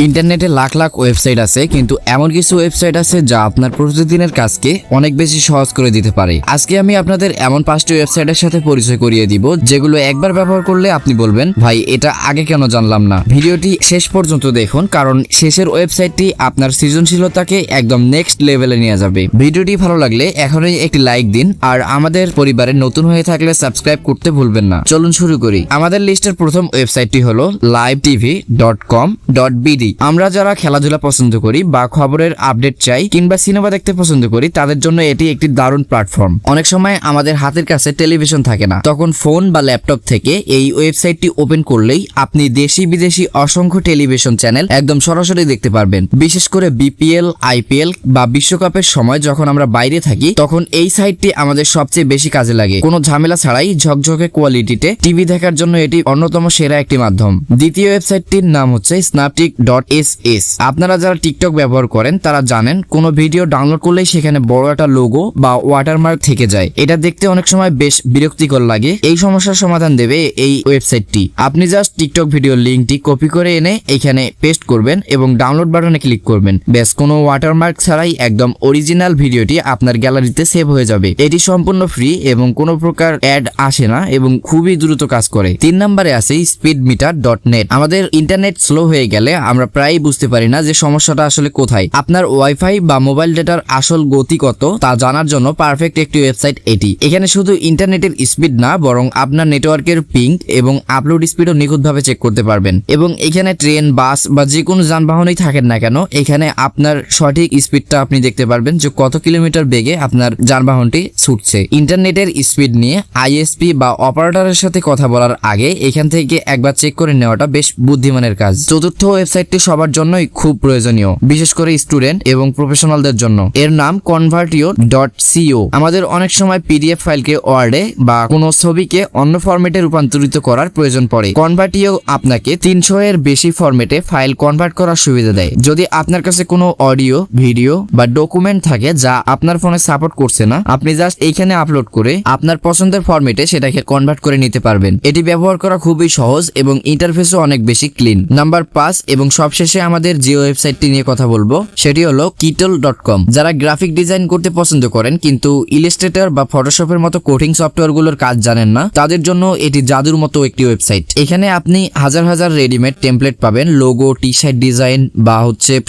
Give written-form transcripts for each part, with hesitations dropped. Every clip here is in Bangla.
ইন্টারনেটে লাখ লাখ ওয়েবসাইট আছে, কিন্তু এমন কিছু ওয়েবসাইট আছে যা আপনার প্রতিদিনের কাজকে অনেক বেশি সহজ করে দিতে পারে। আজকে আমি আপনাদের এমন 5টি ওয়েবসাইটের সাথে পরিচয় করিয়ে দিব যেগুলো একবার ব্যবহার করলে আপনি বলবেন, ভাই এটা আগে কেন জানলাম না। ভিডিওটি শেষ পর্যন্ত দেখুন, কারণ শেষের ওয়েবসাইটটি আপনার সৃজনশীলতাকে একদম নেক্সট লেভেলে নিয়ে যাবে। ভিডিওটি ভালো লাগলে এখনই একটি লাইক দিন, আর আমাদের পরিবারে নতুন হয়ে থাকলে সাবস্ক্রাইব করতে ভুলবেন না। চলুন শুরু করি। আমাদের লিস্টের প্রথম ওয়েবসাইটটি হলো livetv.com.bd। আমরা যারা খেলাধুলা পছন্দ করি বা খবরের আপডেট চাই কিংবা সিনেমা দেখতে পছন্দ করি, তাদের জন্য এটি একটি দারুণ প্ল্যাটফর্ম। অনেক সময় আমাদের হাতের কাছে টেলিভিশন থাকে না, তখন ফোন বা ল্যাপটপ থেকে এই ওয়েবসাইটটি ওপেন করলেই আপনি দেশি বিদেশি অসংখ্য টেলিভিশন চ্যানেল একদম সরাসরি দেখতে পারবেন। বিশেষ করে বিপিএল, আইপিএল বা বিশ্বকাপের সময় যখন আমরা বাইরে থাকি, তখন এই সাইটটি আমাদের সবচেয়ে বেশি কাজে লাগে। কোনো ঝামেলা ছাড়াই ঝকঝকে কোয়ালিটিতে টিভি দেখার জন্য এটি অন্যতম সেরা একটি মাধ্যম। দ্বিতীয় ওয়েবসাইটটির নাম হচ্ছে snaptik.ss। আপনারা যারা টিকটক ব্যবহার করেন তারা জানেন, কোনো ভিডিও ডাউনলোড করলেই সেখানে বড় একটা লোগো বা ওয়াটারমার্ক থেকে যায়। এটা দেখতে অনেক সময় বেশ বিরক্তিকর লাগে। এই সমস্যার সমাধান দেবে এই ওয়েবসাইটটি। আপনি জাস্ট টিকটক ভিডিওর লিঙ্কটি কপি করে এনে এখানে পেস্ট করবেন এবং ডাউনলোড বাটনে ক্লিক করবেন। বেশ, কোনো ওয়াটারমার্ক ছাড়াই একদম অরিজিনাল ভিডিওটি আপনার গ্যালারিতে সেভ হয়ে যাবে। এটি সম্পূর্ণ ফ্রি এবং কোনো প্রকার অ্যাড আসে না এবং খুবই দ্রুত কাজ করে। 3 নম্বরে আছে speedmeter.net। আমাদের ইন্টারনেট স্লো হয়ে গেলে আমরা প্রায়ই বুঝতে পারি না যে সমস্যাটা আসলে কোথায়। আপনার ওয়াইফাই বা মোবাইল ডেটার আসল গতি কত তা জানার জন্য পারফেক্ট একটি ওয়েবসাইট এটি। এখানে শুধু ইন্টারনেটের স্পিড না, বরং আপনার নেটওয়ার্কের পিং এবং আপলোড স্পিডও নিখুঁতভাবে চেক করতে পারবেন। এবং এখানে ট্রেন, বাস বা যে কোনো যানবাহনেই থাকেন না কেন, এখানে আপনার সঠিক স্পিডটা আপনি দেখতে পারবেন যে কত কিলোমিটার বেগে আপনার যানবাহনটি ছুটছে। ইন্টারনেটের স্পিড নিয়ে আইএসপি বা অপারেটরের সাথে কথা বলার আগে এখান থেকে একবার চেক করে নেওয়াটা বেশ বুদ্ধিমানের কাজ। চতুর্থ ওয়েবসাইটটি সবার জন্যই খুব প্রয়োজনীয়, বিশেষ করে স্টুডেন্ট এবং প্রফেশনালদের জন্য। এর নাম convertio.co। আমাদের অনেক সময় পিডিএফ ফাইলকে ওয়ার্ডে বা কোনো ছবিকে অন্য ফরম্যাটে রূপান্তরিত করার প্রয়োজন পড়ে। কনভার্টিও আপনাকে 300 এর বেশি ফরম্যাটে ফাইল কনভার্ট করার সুবিধা দেয়। যদি আপনার কাছে কোনো অডিও, ভিডিও বা ডকুমেন্ট থাকে যা আপনার ফোনে সাপোর্ট করছে না, আপনি জাস্ট এইখানে আপলোড করে আপনার পছন্দের ফরম্যাটে সেটাকে কনভার্ট করে নিতে পারবেন। এটি ব্যবহার করা খুবই সহজ এবং ইন্টারফেসও অনেক বেশি ক্লিন। নাম্বার 5 এবং সবশেষে আমাদের যে ওয়েবসাইটটি নিয়ে কথা বলবো সেটি হলো kittl.com। যারা গ্রাফিক ডিজাইন করতে পছন্দ করেন কিন্তু ইলাস্ট্রেটর বা ফটোশপের মতো কোডিং সফটওয়্যারগুলোর কাজ জানেন না, তাদের জন্য এটি জাদুর মতো একটি ওয়েবসাইট। এখানে আপনি হাজার হাজার রেডিমেড টেমপ্লেট পাবেন, লোগো, টি শার্ট ডিজাইন বা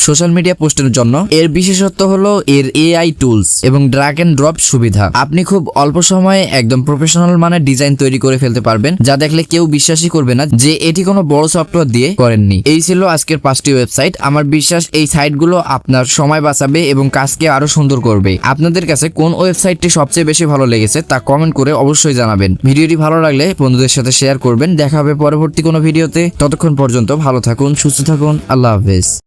সোশ্যাল মিডিয়া পোস্টের জন্য। এর বিশেষত্ব হলো এর এআই টুলস এবং ড্র্যাগ এন্ড ড্রপ সুবিধা। আপনি খুব অল্প সময়ে একদম প্রফেশনাল মানের ডিজাইন তৈরি করে ফেলতে পারবেন, যা দেখলে কেউ বিশ্বাসই করবে না যে এটি কোনো বড় সফটওয়্যার দিয়ে করেননি। এই ছিল আজকের 5টি ওয়েবসাইট। আমার বিশ্বাস এই সাইটগুলো আপনার সময় বাঁচাবে এবং কাজকে আরো সুন্দর করবে। আপনাদের কাছে কোন ওয়েবসাইটটি সবচেয়ে বেশি ভালো লেগেছে তা কমেন্ট করে অবশ্যই জানাবেন। ভিডিওটি ভালো লাগলে বন্ধুদের সাথে শেয়ার করবেন। দেখা হবে পরবর্তী কোনো ভিডিওতে। ততক্ষণ পর্যন্ত ভালো থাকুন, সুস্থ থাকুন। আল্লাহ হাফেজ।